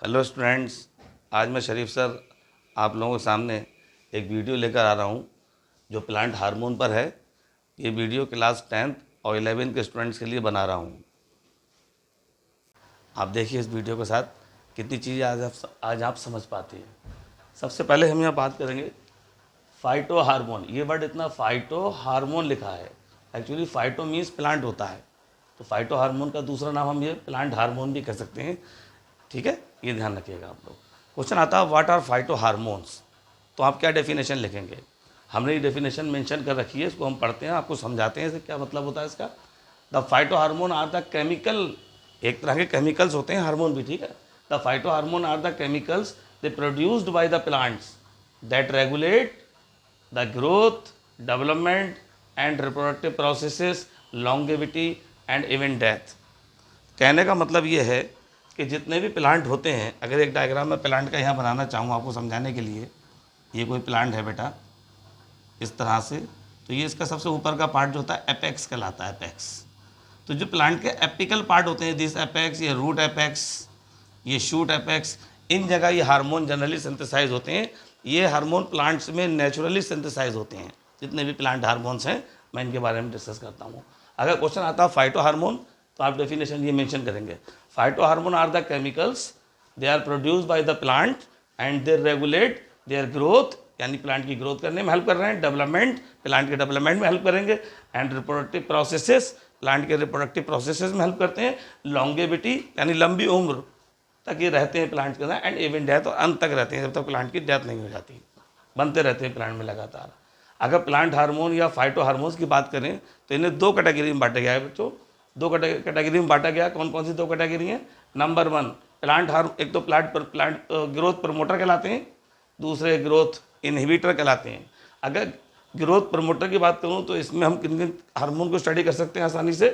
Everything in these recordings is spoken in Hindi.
हेलो स्टूडेंट्स, आज मैं शरीफ सर आप लोगों के सामने एक वीडियो लेकर आ रहा हूँ जो प्लांट हार्मोन पर है। ये वीडियो क्लास 10th और 11th के स्टूडेंट्स के लिए बना रहा हूँ। आप देखिए इस वीडियो के साथ कितनी चीज़ें आज आप समझ पाते हैं। सबसे पहले हम यहाँ बात करेंगे फाइटो हार्मोन। ये वर्ड इतना फाइटो हार्मोन लिखा है, एक्चुअली फाइटो मीन्स प्लांट होता है, तो फाइटो हार्मोन का दूसरा नाम हम ये प्लांट हार्मोन भी कह सकते हैं। ठीक है, ये ध्यान रखिएगा आप लोग। क्वेश्चन आता है व्हाट आर फाइटो हार्मोन्स, तो आप क्या डेफिनेशन लिखेंगे। हमने ये डेफिनेशन मेंशन कर रखी है, इसको हम पढ़ते हैं, आपको समझाते हैं इसे क्या मतलब होता है इसका। The phytohormone are the chemical, एक तरह के केमिकल्स होते हैं हार्मोन भी, ठीक है। The phytohormone are the chemicals they produced by the plants that regulate the growth, development and reproductive processes, longevity and even death. कहने का मतलब ये है कि जितने भी प्लांट होते हैं, अगर एक डायग्राम में प्लांट का यहाँ बनाना चाहूँ आपको समझाने के लिए, ये कोई प्लांट है बेटा इस तरह से, तो ये इसका सबसे ऊपर का पार्ट जो होता है एपेक्स कहलाता है, एपेक्स। तो जो प्लांट के एपिकल पार्ट होते हैं, दिस एपेक्स, ये रूट एपेक्स, ये शूट एपेक्स, इन जगह ये हार्मोन जनरली सिंथेसाइज होते हैं। ये हार्मोन प्लांट्स में नेचुरली सिंथेसाइज होते हैं। जितने भी प्लांट हार्मोन्स हैं मैं इनके बारे में डिस्कस करता हूँ। अगर क्वेश्चन आता है फाइटो हार्मोन, तो आप डेफिनेशन ये मेंशन करेंगे, phytohormone are the chemicals they are produced by the plant and they regulate their growth, यानी प्लांट की ग्रोथ करने में हेल्प कर रहे हैं, डेवलपमेंट, प्लांट के डेवलपमेंट में हेल्प करेंगे, एंड रिप्रोडक्टिव प्रोसेसेस, प्लांट के रिप्रोडक्टिव प्रोसेसेस में हेल्प करते हैं, लॉन्गेविटी यानी लंबी उम्र तक ये रहते हैं प्लांट के अंदर, एंड इवन डेथ, और अंत तक रहते हैं जब तक प्लांट की डेथ नहीं हो जाती, बनते रहते हैं प्लांट में लगातार। अगर प्लांट हार्मोन या फाइटो हार्मोन्स की बात करें तो इन्हें दो कैटेगरी में बांटा गया है बच्चों। दो कैटेगरी में बांटा गया। कौन कौन सी दो कैटेगरी हैं? नंबर 1 प्लांट एक तो प्लांट ग्रोथ प्रमोटर कहलाते हैं, दूसरे ग्रोथ इनहिबिटर कहलाते हैं। अगर ग्रोथ प्रमोटर की बात करूं तो इसमें हम किन किन हार्मोन को स्टडी कर सकते हैं आसानी से।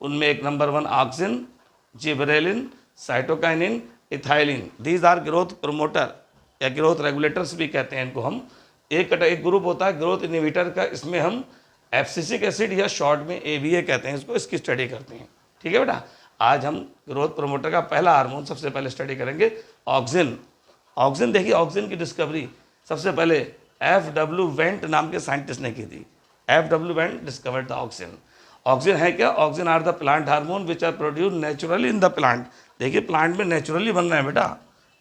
उनमें एक number 1 auxin, gibberellin, cytokinin, ethylene, these are growth promoter या ग्रोथ रेगुलेटर्स भी कहते हैं इनको हम। एक ग्रुप होता है ग्रोथ इनहिबिटर का, इसमें हम एब्सिसिक एसिड या शॉर्ट में एवीए कहते हैं इसको, इसकी स्टडी करते हैं। ठीक है बेटा, आज हम ग्रोथ प्रमोटर का पहला हार्मोन सबसे पहले स्टडी करेंगे, ऑक्सिन। ऑक्सिन देखिए, ऑक्सिन की डिस्कवरी सबसे पहले एफ.डब्ल्यू. वेंट नाम के साइंटिस्ट ने की थी। F W. Went discovered the auxin. Auxin है क्या? Auxin are the plant hormone which are produce naturally in the plant. देखिए प्लांट में नेचुरली बन रहे हैं बेटा,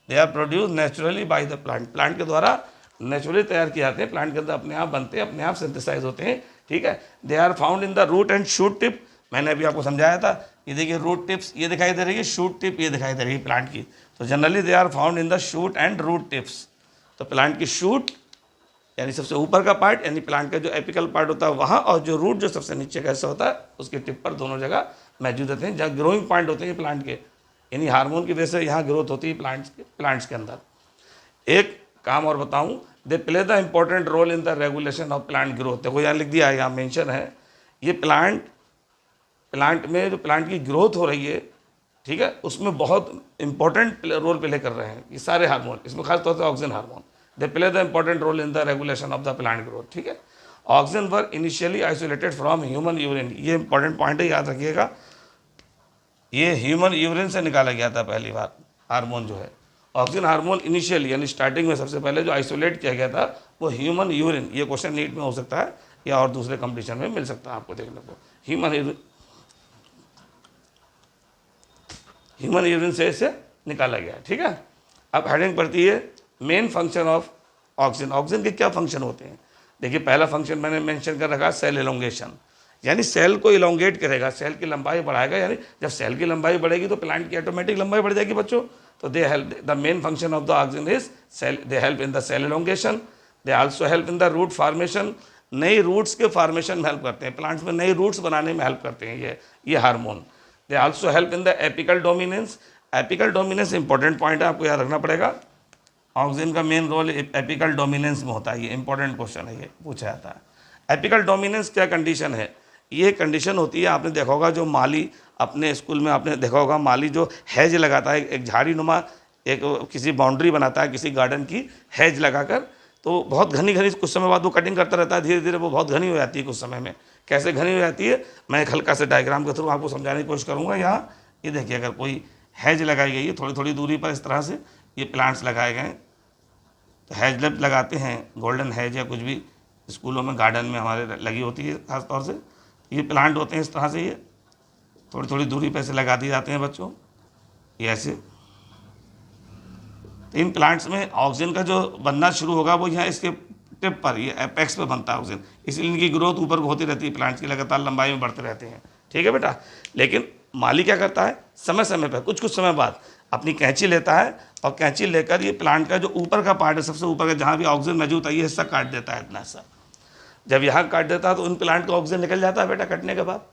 they are produce naturally by the plant, plant के द्वारा नेचुरली तैयार किए जाते हैं, प्लांट के अंदर अपने आप बनते हैं, अपने आप सिंथेसाइज होते हैं। ठीक है, they are found in the root and shoot tip, मैंने अभी आपको समझाया था। ये देखिए रूट टिप्स ये दिखाई दे रही है, शूट टिप ये दिखाई दे रही है प्लांट की। तो generally they are found in the shoot and root tips. तो प्लांट की शूट यानी सबसे ऊपर का पार्ट, यानी प्लांट का जो एपिकल पार्ट होता है वहाँ, और जो रूट जो सबसे नीचे का हिस्सा होता है उसके टिप पर, दोनों जगह मौजूद होते हैं, जहाँ ग्रोइंग पॉइंट होते हैं प्लांट के, यानी हार्मोन की वजह से यहाँ ग्रोथ होती है प्लांट्स के अंदर। एक काम और बताऊँ, they play the important role in the regulation of plant growth. देखो यहाँ लिख दिया है, यहाँ मेंशन है, ये प्लांट में जो प्लांट की ग्रोथ हो रही है, ठीक है, उसमें बहुत इंपॉर्टेंट रोल प्ले कर रहे हैं ये सारे हार्मोन, इसमें खास तौर से auxin hormone. They play the important role in the regulation of the plant growth. ठीक है, auxin were initially isolated from human urine, ये इंपॉर्टेंट पॉइंट है, याद रखिएगा। ये ह्यूमन यूरिन से निकाला गया था पहली बार हार्मोन जो है। ऑक्सिन हार्मोन इनिशियली यानी स्टार्टिंग में सबसे पहले जो आइसोलेट किया गया था वो ह्यूमन यूरिन, ये क्वेश्चन नीट में हो सकता है या और दूसरे कंपटीशन में मिल सकता है आपको देखने को। ह्यूमन यूरिन से इसे निकाला गया। ठीक है, अब हेडिंग पड़ती है main function of auxin. Auxin के क्या फंक्शन होते हैं? देखिए पहला फंक्शन मैंने मेंशन कर रखा, सेल एलोंगेशन, यानी सेल को इलोंगेट करेगा, सेल की लंबाई बढ़ाएगा, यानी जब सेल की लंबाई बढ़ेगी तो प्लांट की ऑटोमेटिक लंबाई बढ़ जाएगी बच्चों। तो they help, the main function of the auxin is cell, they help in the cell elongation, they also help in the root formation, नई रूट्स के फॉर्मेशन में हेल्प करते हैं, प्लांट्स में नई रूट्स बनाने में हेल्प करते हैं ये hormone. They also help in the apical dominance. Apical dominance important point है, आपको याद रखना पड़ेगा। ऑक्सिन का मेन रोल एपिकल डोमिनेंस में होता है, ये इंपॉर्टेंट क्वेश्चन है, ये पूछा जाता है। एपिकल डोमिनेंस क्या कंडीशन है? ये कंडीशन होती है, आपने देखा होगा जो माली अपने स्कूल में आपने देखा होगा, माली जो हैज लगाता है, एक झाड़ी नुमा एक किसी बाउंड्री बनाता है किसी गार्डन की, हैज लगाकर, तो बहुत घनी घनी, कुछ समय बाद वो कटिंग करता रहता है, धीरे धीरे वो बहुत घनी हो जाती है कुछ समय में। कैसे घनी हो जाती है मैं एक हल्का से डायग्राम के थ्रू आपको समझाने की कोशिश करूँगा। यहाँ ये देखिए, अगर कोई हैज लगाई गई है, थोड़ी थोड़ी दूरी पर इस तरह से ये प्लांट्स लगाए गए हैं। तो हैज जब लगाते हैं, गोल्डन हैज या कुछ भी स्कूलों में गार्डन में हमारे लगी होती है खास तौर से, ये प्लांट होते हैं इस तरह से, ये थोड़ी थोड़ी दूरी पर ऐसे लगा दिए जाते हैं बच्चों, ये ऐसे। तो इन प्लांट्स में ऑक्सीजन का जो बनना शुरू होगा वो यहाँ इसके टिप पर, ये एपेक्स पे बनता है ऑक्सीजन, इसलिए इनकी ग्रोथ ऊपर को होती रहती है, प्लांट्स की लगातार लंबाई में बढ़ते रहते हैं। ठीक है बेटा। लेकिन माली क्या करता है, समय समय पर कुछ कुछ समय बाद अपनी कैंची लेता है और कैंची लेकर ये प्लांट का जो ऊपर का पार्ट है, सबसे ऊपर का जहाँ भी ऑक्सीजन मौजूद है, ये हिस्सा काट देता है इतना हिस्सा। जब यहाँ काट देता है तो उन प्लांट का ऑक्सीजन निकल जाता है बेटा कटने के बाद।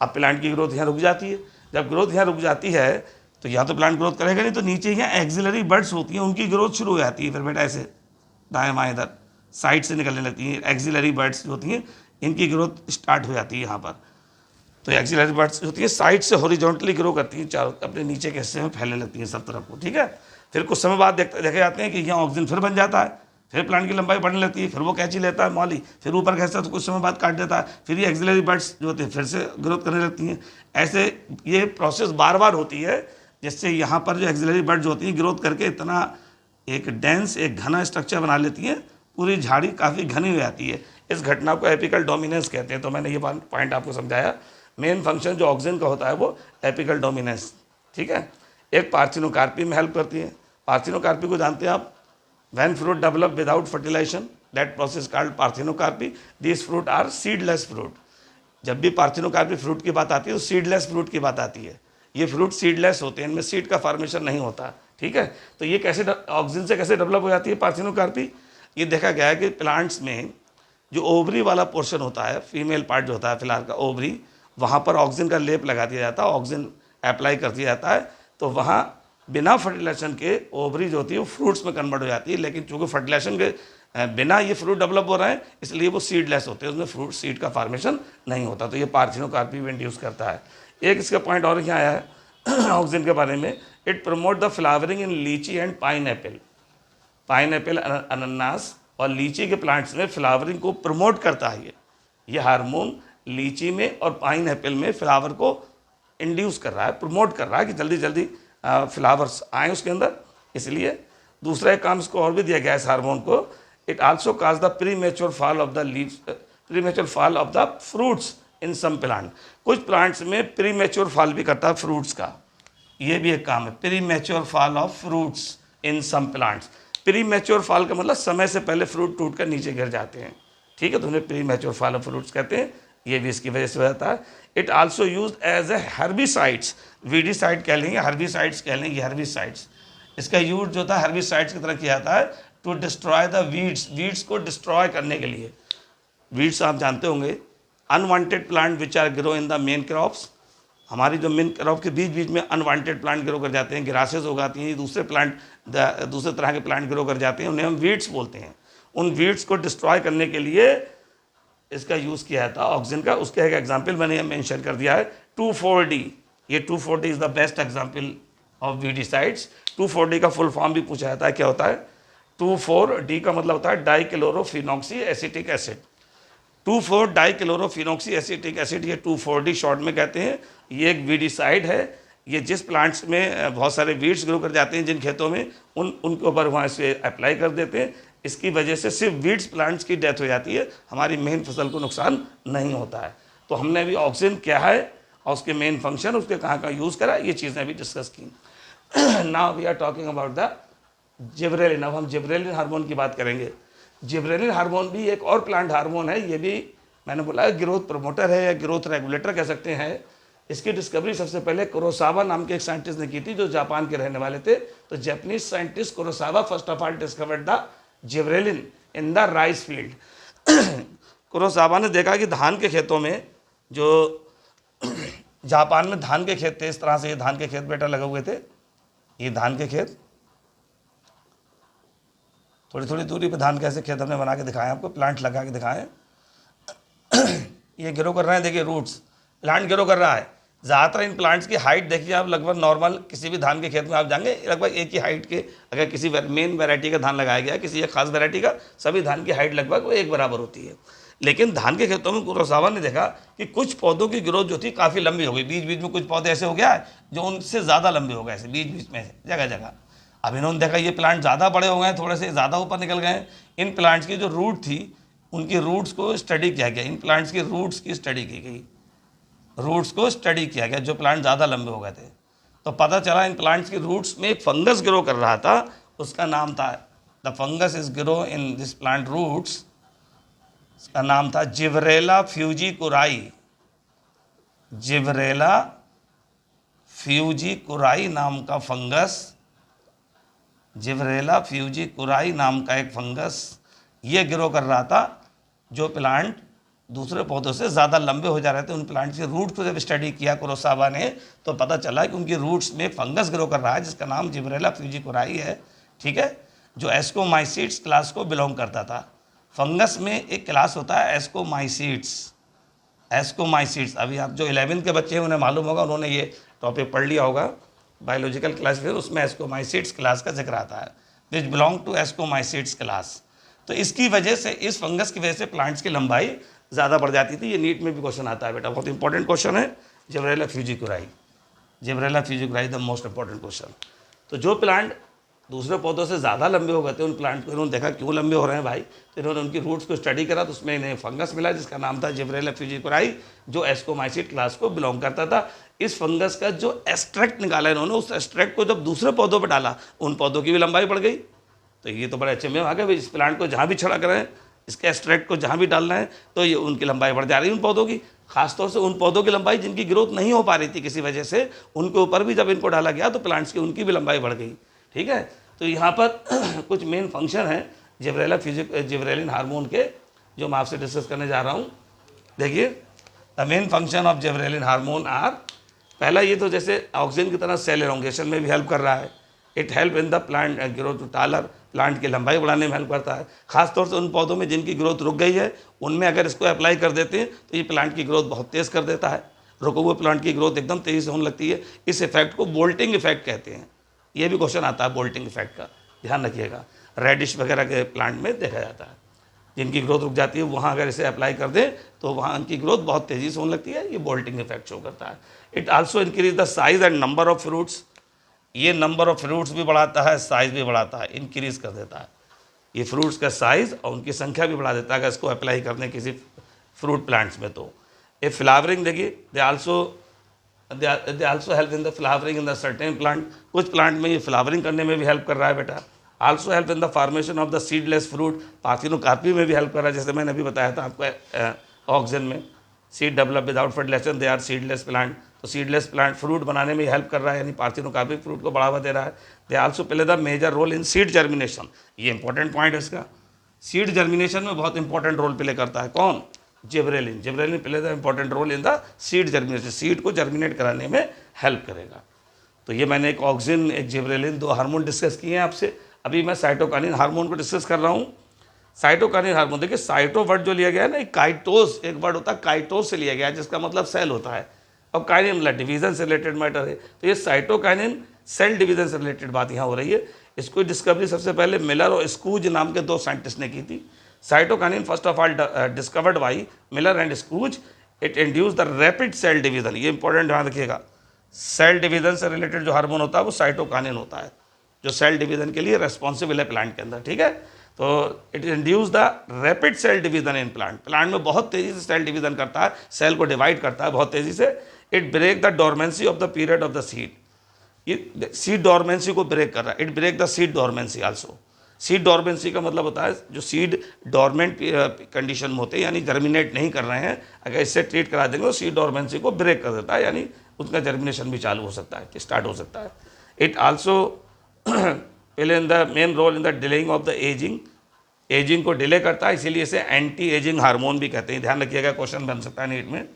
अब प्लांट की ग्रोथ यहाँ रुक जाती है। जब ग्रोथ यहाँ रुक जाती है तो यहाँ तो प्लांट ग्रोथ करेगा नहीं, तो नीचे यहाँ एक्सिलरी बर्ड्स होती हैं, उनकी ग्रोथ शुरू हो जाती है फिर बेटा, ऐसे दाएँ बाएँ इधर साइड से निकलने लगती हैं। एक्सिलरी बर्ड्स जो होती हैं इनकी ग्रोथ स्टार्ट हो जाती है यहाँ पर। तो एक्सिलरी बर्ड्स होती है साइड से हॉरिजॉन्टली ग्रो करती हैं, चारों अपने नीचे के हिस्से में फैलने लगती हैं सब तरफ को। ठीक है। फिर कुछ समय बाद देखे जाते हैं कि यहाँ ऑक्सीजन फिर बन जाता है, फिर प्लांट की लंबाई बढ़ने लगती है, फिर वो कैंची लेता है माली, फिर ऊपर का हिस्सा तो कुछ समय बाद काट देता है, फिर ये एक्सिलरी बर्ड्स जो होते हैं फिर से ग्रोथ करने लगती हैं। ऐसे ये प्रोसेस बार बार होती है, जिससे यहाँ पर जो एक्सिलरी बर्ड्स होती हैं ग्रोथ करके इतना एक डेंस, एक घना स्ट्रक्चर बना लेती हैं, पूरी झाड़ी काफ़ी घनी हो जाती है। इस घटना को एपिकल डोमिनेंस कहते हैं। तो मैंने ये पॉइंट आपको समझाया। मेन फंक्शन जो ऑक्सीजन का होता है वो एपिकल डोमिनेंस। ठीक है। एक पार्थिनोकार्पी में हेल्प करती है। पार्थिनोकार्पी को जानते हैं आप, when fruit develop without fertilisation that process called parthenocarpy, this fruit are seedless fruit. जब भी पार्थिनोकार्पी फ्रूट की बात आती है तो सीडलेस फ्रूट की बात आती है। ये फ्रूट सीडलेस होते हैं, इनमें सीड का फॉर्मेशन नहीं होता। ठीक है। तो ये कैसे ऑक्सीजन से कैसे डेवलप हो जाती है पार्थिनोकार्पी? ये देखा गया है कि प्लांट्स में जो ओवरी वाला पोर्शन होता है, फीमेल पार्ट जो होता है फिलहाल का ओवरी, वहाँ पर ऑक्सीजन का लेप लगा दिया जाता है, ऑक्सीजन अप्लाई कर दिया जाता है, तो वहाँ बिना फर्टिलाइजेशन के ओवरी जो होती है वो फ्रूट्स में कन्वर्ट हो जाती है। लेकिन चूँकि फर्टिलाइजेशन के बिना ये फ्रूट डेवलप हो रहे हैं, इसलिए वो सीडलेस होते हैं, उसमें फ्रूट सीड का फॉर्मेशन नहीं होता। तो ये पार्थिनोकार्पी भी इंड्यूस करता है। एक इसका पॉइंट और यहाँ आया है ऑक्सीजन के बारे में, it promote the flowering in litchi and pineapple. Pineapple, अनानास और लीची के प्लांट्स में फ्लावरिंग को प्रमोट करता है। ये हार्मोन लीची में और पाइन एपल में फ्लावर को इंड्यूस कर रहा है, प्रमोट कर रहा है कि जल्दी जल्दी फ्लावर्स आए उसके अंदर। इसलिए दूसरा एक काम इसको और भी दिया गया है इस हार्मोन को, it also cause the premature fall of the leaves, premature fall of the fruits in some plant. कुछ प्लांट्स में प्रीमेच्योर फॉल भी करता है फ्रूट्स का, ये भी एक काम है, premature fall of fruits in some plants. Premature fall का मतलब समय से पहले फ्रूट टूट कर नीचे गिर जाते हैं। ठीक है। तो उन्हें प्रीमेच्योर फॉल ऑफ फ्रूट्स कहते हैं, ये भी इसकी वजह से हो जाता है। It also use as a herbicides, weedicide कह लेंगे, हर्बिसाइड्स कह लेंगे, हर्बिसाइड्स। इसका यूज जो था हर्बिसाइड्स की तरह किया जाता है to destroy the weeds, weeds को डिस्ट्रॉय करने के लिए। वीड्स आप जानते होंगे, unwanted plant which are grow in the main crops. हमारी जो मेन क्रॉप के बीच बीच में अनवांटेड प्लांट ग्रो कर जाते हैं, ग्रासेस उगाती हैं, दूसरे प्लांट, दूसरे तरह के प्लांट ग्रो कर जाते हैं, उन्हें हम वीड्स बोलते हैं। उन वीड्स को डिस्ट्रॉय करने के लिए इसका यूज़ किया था ऑक्सीजन का। उसका एक एग्जाम्पल मैंने मेंशन कर दिया है, 2,4-D। ये 2,4-D is the best example of weedicides. 2,4-D का फुल फॉर्म भी पूछा जाता है, क्या होता है? 2,4-D का मतलब होता है डाइक्लोरोफिनॉक्सी एसिटिक एसिड। 2,4-डाइक्लोरोफिनॉक्सी एसिटिक एसिड, ये 2,4-D शॉर्ट में कहते हैं। ये एक वीडिसाइड है। ये जिस प्लांट्स में बहुत सारे वीड्स ग्रो कर जाते हैं, जिन खेतों में, उनके ऊपर वहाँ से अप्लाई कर देते हैं। इसकी वजह से सिर्फ वीड्स प्लांट्स की डेथ हो जाती है, हमारी मेन फसल को नुकसान नहीं होता है। तो हमने अभी ऑक्सीजन क्या है और उसके मेन फंक्शन, उसके कहाँ का यूज़ करा, ये चीज़ें अभी डिस्कस की। Now we are talking about the gibberellin. अब हम जिब्रेलिन हार्मोन की बात करेंगे। जिब्रेलिन हार्मोन भी एक और प्लांट हार्मोन है। ये भी मैंने बोला ग्रोथ प्रमोटर है या ग्रोथ रेगुलेटर कह सकते हैं। इसकी डिस्कवरी सबसे पहले कुरोसावा नाम के एक साइंटिस्ट ने की थी, जो जापान के रहने वाले थे। तो Japanese scientist Kurosawa first of all discovered the gibberellin in the rice field. Kurosawa ने देखा कि धान के खेतों में, जो जापान में धान के खेत थे, इस तरह से ये धान के खेत बेटा लगे हुए थे, ये धान के खेत, थोड़ी थोड़ी दूरी पे धान कैसे खेत हमने बना के दिखाए आपको, प्लांट लगा के दिखाए। ये ग्रो कर रहे हैं, देखिए रूट्स, प्लांट ग्रो कर रहा है। ज़्यादातर इन प्लांट्स की हाइट देखिए आप, लगभग नॉर्मल किसी भी धान के खेत में आप जाएंगे लगभग एक ही हाइट के, अगर किसी मेन वैरायटी का धान लगाया गया, किसी एक खास वैरायटी का, सभी धान की हाइट लगभग वो एक बराबर होती है। लेकिन धान के खेतों में कुरोसावा ने देखा कि कुछ पौधों की ग्रोथ जो थी काफ़ी लंबी हो गई, बीच बीच में कुछ पौधे ऐसे हो गया है जो उनसे ज़्यादा लंबे हो गए, ऐसे बीच बीच में जगह जगह। अब इन्होंने देखा ये प्लांट ज़्यादा बड़े हो गए, थोड़े से ज़्यादा ऊपर निकल गए। इन प्लांट्स की जो रूट थी उनकी रूट्स को स्टडी किया गया, इन प्लांट्स की रूट्स की स्टडी की गई, रूट्स को स्टडी किया गया जो प्लांट ज़्यादा लंबे हो गए थे। तो पता चला इन प्लांट्स की रूट्स में एक फंगस ग्रो कर रहा था, उसका नाम था, the fungus is grow in this plant roots, उसका नाम था जिब्रेला फ्यूजिकुराई। जिब्रेला फ्यूजिकुराई नाम का फंगस, जिब्रेला फ्यूजिकुराई नाम का एक फंगस ये ग्रो कर रहा था जो प्लांट दूसरे पौधों से ज़्यादा लंबे हो जा रहे थे। उन प्लांट्स के रूट को जब स्टडी किया कुरोसावा ने तो पता चला कि उनकी रूट्स में फंगस ग्रो कर रहा है जिसका नाम जिब्रेला फ्यूजिकुराई है, ठीक है, जो एस्कोमाइसीड्स क्लास को बिलोंग करता था। फंगस में एक क्लास होता है एस्कोमाइसीड्स, एस्कोमाइसीड्स। अभी आप जो 11th के बच्चे हैं उन्हें मालूम होगा, उन्होंने ये टॉपिक पढ़ लिया होगा बायोलॉजिकल क्लास में, उसमें एस्कोमाइसीड्स क्लास का जिक्र आता है, which belong to ascomycetes class. तो इसकी वजह से, इस फंगस की वजह से प्लांट्स की लंबाई ज़्यादा बढ़ जाती थी। ये नीट में भी क्वेश्चन आता है बेटा, बहुत इंपॉर्टेंट क्वेश्चन है। Gibberella fujikuroi, Gibberella fujikuroi the most important question. तो जो प्लांट दूसरे पौधों से ज़्यादा लंबे हो गए थे उन प्लांट को इन्होंने देखा क्यों लंबे हो रहे हैं भाई, तो इन्होंने उनकी रूट्स को स्टडी करा तो उसमें इन्हें फंगस मिला जिसका नाम था जिब्रेला फ्यूजिकुराई, जो एस्कोमाइसीड क्लास को बिलोंग करता था। इस फंगस का जो एक्सट्रैक्ट निकाला इन्होंने, उस एक्सट्रैक्ट को जब दूसरे पौधों पर डाला उन पौधों की भी लंबाई बढ़ गई। तो ये तो बड़े अच्छे में आ गए भाई, इस प्लांट को जहाँ भी छिड़क रहे हैं, इसके एक्सट्रैक्ट को जहाँ भी डालना है तो ये उनकी लंबाई बढ़ जा रही है उन पौधों की। खासतौर से उन पौधों की लंबाई जिनकी ग्रोथ नहीं हो पा रही थी किसी वजह से, उनके ऊपर भी जब इनको डाला गया तो प्लांट्स की उनकी भी लंबाई बढ़ गई, ठीक है। तो यहाँ पर कुछ मेन फंक्शन है जिब्रेलिन हार्मोन के, जो मैं आपसे डिस्कस करने जा रहा हूँ। देखिए, the main function of gibberellin hormone are, पहला ये तो जैसे ऑक्सीजन की तरह सेल एलोंगेशन में भी हेल्प कर रहा है। It help in the plant growth to taller, plant की लंबाई बढ़ाने में हेल्प करता है। खासतौर से उन पौधों में जिनकी ग्रोथ रुक गई है उनमें अगर इसको अप्लाई कर देते हैं तो ये प्लांट की ग्रोथ बहुत तेज़ कर देता है। रुके हुए प्लांट की ग्रोथ एकदम तेज़ी से होने लगती है। इस इफेक्ट को बोल्टिंग इफेक्ट कहते हैं। ये भी क्वेश्चन आता है बोल्टिंग इफेक्ट का, ध्यान रखिएगा। रेडिश वगैरह के प्लांट में देखा जाता है, जिनकी ग्रोथ रुक जाती है वहाँ अगर इसे अप्लाई कर दें तो वहाँ उनकी ग्रोथ बहुत तेज़ी से होने लगती है। ये बोल्टिंग इफेक्ट शो करता है। It also increase the size and number of fruits, ये नंबर ऑफ फ्रूट्स भी बढ़ाता है, साइज़ भी बढ़ाता है, इंक्रीज कर देता है। ये फ्रूट्स का साइज़ और उनकी संख्या भी बढ़ा देता है अगर इसको अप्लाई करने किसी फ्रूट प्लांट्स में। तो ये फ्लावरिंग देखिए, दे also help in the flowering in the certain plant, कुछ प्लांट में ये फ्लावरिंग करने में भी हेल्प कर रहा है बेटा। Also help in the formation of the seedless fruit, parthenocarpy में भी हेल्प कर रहा है। जैसे मैंने अभी बताया था आपको ऑक्सीजन में, seed develop without fertilization, they are seedless plant. तो सीडलेस प्लांट फ्रूट बनाने में हेल्प कर रहा है, यानी पार्थिनोकार्पी फ्रूट को बढ़ावा दे रहा है। They also play the major role in seed germination, ये इंपॉर्टेंट पॉइंट है इसका। सीड जर्मिनेशन में बहुत इंपॉर्टेंट रोल प्ले करता है कौन? Gibberellin. Gibberellin play the important role in the seed germination, seed को जर्मिनेट कराने में हेल्प करेगा। तो ये मैंने एक ऑक्सीजन, एक जिब्रेलिन, दो हार्मोन डिस्कस किए हैं आपसे। अभी मैं साइटोकाइनिन हार्मोन को डिस्कस कर रहा हूँ। साइटोकाइनिन हार्मोन, देखिए साइटो वर्ड जो लिया गया है ना, काइटोस एक वर्ड होता है, काइटोस से लिया गया है जिसका मतलब सेल होता है, और काइनिन मतलब डिवीजन से रिलेटेड मैटर है। तो ये साइटोकाइनिन सेल डिवीजन से रिलेटेड बात यहाँ हो रही है। इसको डिस्कवरी सबसे पहले मिलर और स्कूज नाम के दो साइंटिस्ट ने की थी। Cytokinin first of all discovered by Miller and Skoog. It induce the rapid cell division, ये इंपॉर्टेंट ध्यान रखिएगा। सेल डिवीजन से रिलेटेड जो हार्मोन होता है वो साइटोकाइनिन होता है, जो सेल डिवीजन के लिए रेस्पॉन्सिबल है प्लांट के अंदर, ठीक है। तो it induce the rapid cell division in plant, plant में बहुत तेज़ी से सेल डिवीजन करता है, सेल को डिवाइड करता है बहुत तेज़ी से। It break the dormancy of the period of the seed, ये सीड डोरमेंसी को ब्रेक कर रहा है। It break the seed dormancy also. Seed dormancy का मतलब होता है जो सीड डोरमेंट कंडीशन में होते हैं, यानी जर्मिनेट नहीं कर रहे हैं, अगर इससे ट्रीट करा देंगे तो सीड डोरमेंसी को ब्रेक कर देता है, यानी उसका जर्मिनेशन भी चालू हो सकता है, स्टार्ट हो सकता है। It also play in the main role in the delaying of the ageing, ageing को डिले करता है, इसीलिए इसे एंटी एजिंग हार्मोन भी कहते हैं। ध्यान रखिएगा, क्वेश्चन बन सकता है नीट में।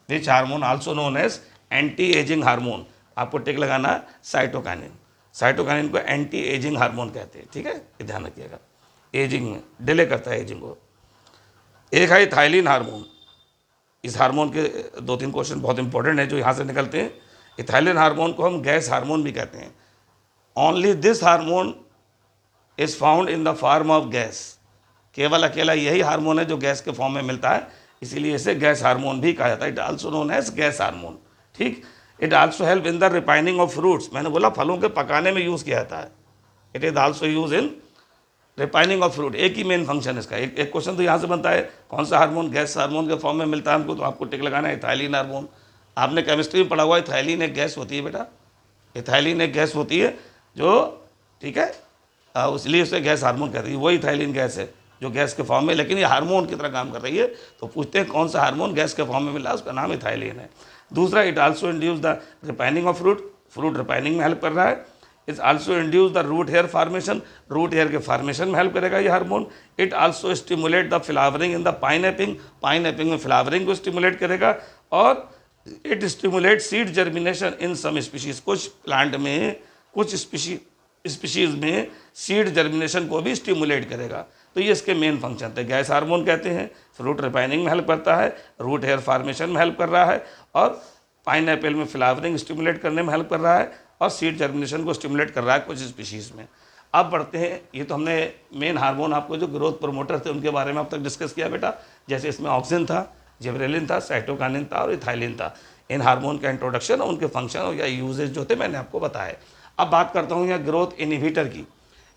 Which hormone also known as anti ageing hormone, आपको टिक लगाना है साइटोकाइनिन। साइटोकाइनिन को एंटी एजिंग हार्मोन कहते हैं, ठीक है, ये ध्यान रखिएगा। एजिंग में डिले करता है एजिंग को। एक है इथाइलिन हार्मोन, इस हार्मोन के दो तीन क्वेश्चन बहुत इंपॉर्टेंट है जो यहाँ से निकलते हैं। इथाइलिन हार्मोन को हम गैस हार्मोन भी कहते हैं। Only this hormone is found in the form of gas, केवल अकेला यही हार्मोन है जो गैस के फॉर्म में मिलता है, इसीलिए इसे गैस हार्मोन भी कहा जाता है। It also known as gas hormone. ठीक। It also help in the refining of fruits, मैंने बोला फलों के पकाने में यूज़ किया जाता है। It is also use in refining of fruit, एक ही मेन फंक्शन इसका। एक क्वेश्चन तो यहाँ से बनता है, कौन सा हार्मोन गैस हार्मोन के फॉर्म में मिलता है हमको, तो आपको टिक लगाना है इथाइलिन हार्मोन। आपने केमिस्ट्री में पढ़ा हुआ है, इथाइलिन एक गैस होती है बेटा, इथाइलिन एक गैस होती है जो, ठीक है, इसलिए उसे गैस हार्मोन कहते हैं। वही इथाइलिन गैस है जो गैस के फॉर्म में, लेकिन ये हार्मोन की तरह काम कर रही है। तो पूछते हैं कौन सा हार्मोन गैस के फॉर्म में मिला, उसका नाम इथाइलिन है। दूसरा, it also induce the refining of fruit, fruit refining में हेल्प कर रहा है। It's also induce the root hair formation, root hair के फार्मेशन में हेल्प करेगा ये hormone. It also stimulate the flowering in the pineapple, pineapple में फ्लावरिंग को स्टिमुलेट करेगा। और it stimulate seed germination in some species, कुछ प्लांट में, कुछ स्पीशीज में सीड जर्मिनेशन को भी स्टिमुलेट करेगा। तो ये इसके मेन फंक्शन थे। गैस हार्मोन कहते हैं, फ्रूट रिफाइनिंग में हेल्प करता है, रूट हेयर फार्मेशन में हेल्प कर रहा है, और पाइनएप्पल में फ्लावरिंग स्टिमुलेट करने में हेल्प कर रहा है, और सीड जर्मिनेशन को स्टिमुलेट कर रहा है कुछ स्पीशीज़ में। अब बढ़ते हैं, ये तो हमने मेन हार्मोन आपको जो ग्रोथ प्रमोटर थे उनके बारे में अब तक डिस्कस किया बेटा। जैसे इसमें ऑक्सिन था, जिब्रेलिन था, साइटोकाइनिन था और इथाइलिन था। इन हार्मोन का इंट्रोडक्शन और उनके फंक्शन या यूजेज जो थे मैंने आपको बताए। अब बात करता हूँ यहाँ ग्रोथ इनहिबिटर की।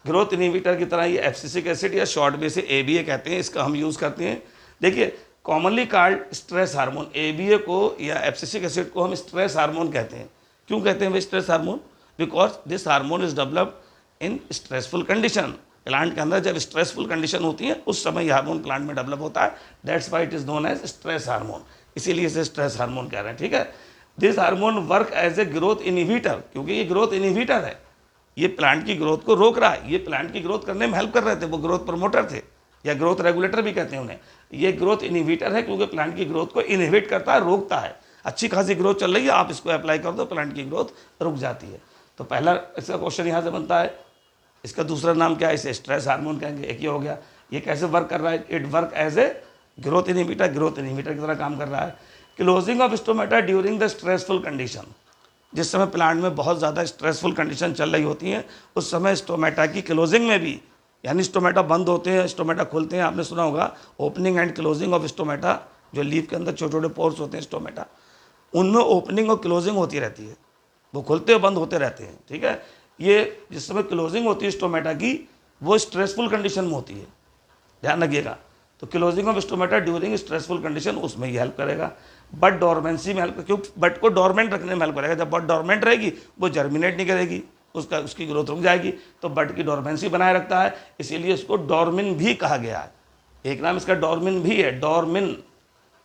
ग्रोथ इनहिबिटर की तरह ये एब्सिसिक एसिड या शॉर्ट में से ABA कहते हैं, इसका हम यूज़ करते हैं। देखिए, commonly called stress hormone, ABA को या एब्सिसिक एसिड को हम स्ट्रेस हार्मोन कहते हैं। क्यों कहते हैं वे stress hormone? Because this hormone is developed in stressful condition. Plant के अंदर जब स्ट्रेसफुल कंडीशन होती है उस समय यह हार्मोन प्लांट में डेवलप होता है। That's why it is known as stress hormone, इसीलिए इसे स्ट्रेस हार्मोन कह रहे हैं। ठीक है। This hormone work as a growth inhibitor, क्योंकि ये ग्रोथ इनहिबिटर है, ये प्लांट की ग्रोथ को रोक रहा है। ये प्लांट की ग्रोथ करने में हेल्प कर रहे थे, वो ग्रोथ प्रमोटर थे या ग्रोथ रेगुलेटर भी कहते हैं उन्हें। ये ग्रोथ इनहिबिटर है क्योंकि प्लांट की ग्रोथ को इनहिबिट करता है, रोकता है। अच्छी खासी ग्रोथ चल रही है, आप इसको अप्लाई कर दो, प्लांट की ग्रोथ रुक जाती है। तो पहला इसका क्वेश्चन यहाँ से बनता है, इसका दूसरा नाम क्या है? इसे स्ट्रेस हार्मोन कहेंगे। एक ही हो गया। ये कैसे वर्क कर रहा है? It work as a growth inhibitor, growth inhibitor की तरह काम कर रहा है। Closing of stomata during the stressful condition, जिस समय प्लांट में बहुत ज़्यादा स्ट्रेसफुल कंडीशन चल रही होती है उस समय स्टोमेटा की क्लोजिंग में भी, यानी स्टोमेटा बंद होते हैं, स्टोमेटा खुलते हैं। आपने सुना होगा opening and closing of stomata, जो लीफ के अंदर छोटे छोटे पोर्स होते हैं स्टोमेटा, उनमें ओपनिंग और क्लोजिंग होती रहती है, वो खुलते और बंद होते रहते हैं। ठीक है। ये जिस समय क्लोजिंग होती है स्टोमेटा की, वो स्ट्रेसफुल कंडीशन में होती है, ध्यान रखिएगा। तो closing of stomata during stressful condition, उसमें ये हेल्प करेगा। बट डोरमेंसी में हेल्प, क्योंकि बट को डोरमेंट रखने में हेल्प करेगा। जब बट डोरमेंट रहेगी वो जर्मिनेट नहीं करेगी, उसकी ग्रोथ रुक जाएगी। तो बट की डोरमेंसी बनाए रखता है, इसीलिए इसको डोरमिन भी कहा गया है। एक नाम इसका डोरमिन भी है, डोरमिन,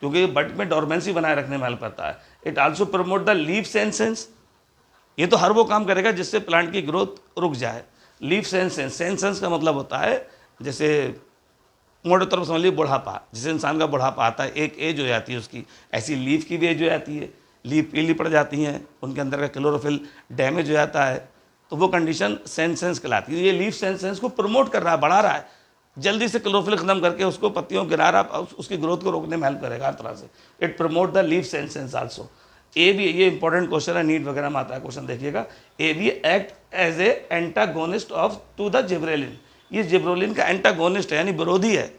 क्योंकि बट में डोरमेंसी बनाए रखने में हेल्प करता है। It also promote the leaf senescence, ये तो हर वो काम करेगा जिससे प्लांट की ग्रोथ रुक जाए। लीफ सेंसेंस, सेंसेंस का मतलब होता है, जैसे मोटे तौर पर समझ लीजिए बुढ़ापा, जिसे इंसान का बुढ़ापा आता है, एक एज हो जाती है उसकी, ऐसी लीफ की भी एज हो जाती है। लीफ पीली पड़ जाती हैं, उनके अंदर का क्लोरोफिल डैमेज हो जाता है, तो वो कंडीशन सेंसेंस कहलाती है। ये लीफ सेंसेंस को प्रमोट कर रहा है, बढ़ा रहा है, जल्दी से क्लोरोफिल खत्म करके उसको पत्तियों गिरा रहा, उसकी ग्रोथ को रोकने में हेल्प करेगा हर तरह से। It promote the leaf senescence also. A B, ये इंपॉर्टेंट क्वेश्चन है, नीट वगैरह में आता है क्वेश्चन, देखिएगा। A B act as a antagonist of to the gibberellin, ये जिब्रेलिन का एंटागोनिस्ट है, यानी विरोधी है।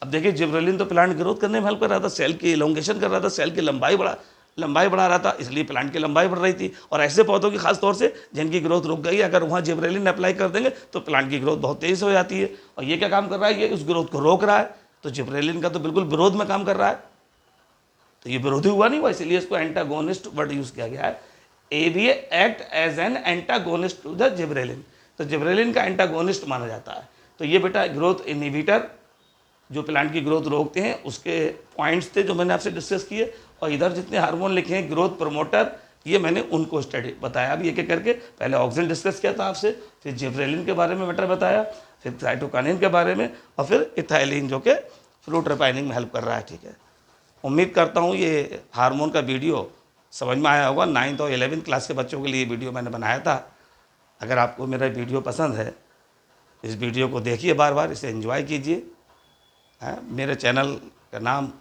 अब देखिए, जिब्रेलिन तो प्लांट ग्रोथ करने में हेल्प कर रहा था, सेल की इलोंगेशन कर रहा था, सेल की लंबाई बढ़ा रहा था, इसलिए प्लांट की लंबाई बढ़ रही थी। और ऐसे पौधों की खास तौर से जिनकी ग्रोथ रुक गई, अगर वहाँ जिब्रेलिन अप्लाई कर देंगे तो प्लांट की ग्रोथ बहुत तेज़ी से हो जाती है। और ये क्या काम कर रहा है? ये उस ग्रोथ को रोक रहा है। तो जिब्रेलिन का तो बिल्कुल विरोध में काम कर रहा है, तो ये विरोधी हुआ नहीं हुआ, इसलिए इसको एंटागोनिस्ट वर्ड यूज किया गया है। ABA act as an antagonist to the gibberellin, तो जिब्रेलिन का एंटागोनिस्ट माना जाता है। तो ये बेटा ग्रोथ इनहिबिटर जो प्लांट की ग्रोथ रोकते हैं, उसके पॉइंट्स थे जो मैंने आपसे डिस्कस किए। और इधर जितने हार्मोन लिखे हैं ग्रोथ प्रमोटर, ये मैंने उनको स्टडी बताया अभी एक एक करके। पहले ऑक्सिन डिस्कस किया था आपसे, फिर जिब्रेलिन के बारे में मैटर बताया, फिर साइटोकाइनिन के बारे में, और फिर इथाइलिन जो कि फ्रूट रिफाइनिंग में हेल्प कर रहा है। ठीक है, उम्मीद करता हूँ ये हार्मोन का वीडियो समझ में आया होगा। 9th और 11th क्लास के बच्चों के लिए वीडियो मैंने बनाया था। अगर आपको मेरा वीडियो पसंद है, इस वीडियो को देखिए, बार बार इसे एंजॉय कीजिए। मेरे चैनल का नाम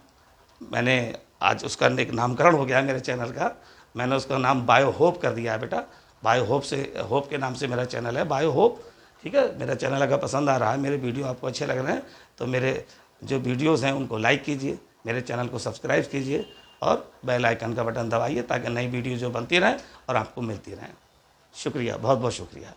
मैंने आज उसका एक नामकरण हो गया मेरे चैनल का, मैंने उसका नाम बायो होप कर दिया है बेटा। बायो होप से, होप के नाम से मेरा चैनल है, बायो होप। ठीक है, मेरा चैनल अगर पसंद आ रहा है, मेरे वीडियो आपको अच्छे लग रहे हैं, तो मेरे जो वीडियोज़ हैं उनको लाइक कीजिए, मेरे चैनल को सब्सक्राइब कीजिए और बेल आइकन का बटन दबाइए ताकि नई वीडियो जो बनती रहें और आपको मिलती रहें। शुक्रिया, बहुत बहुत शुक्रिया।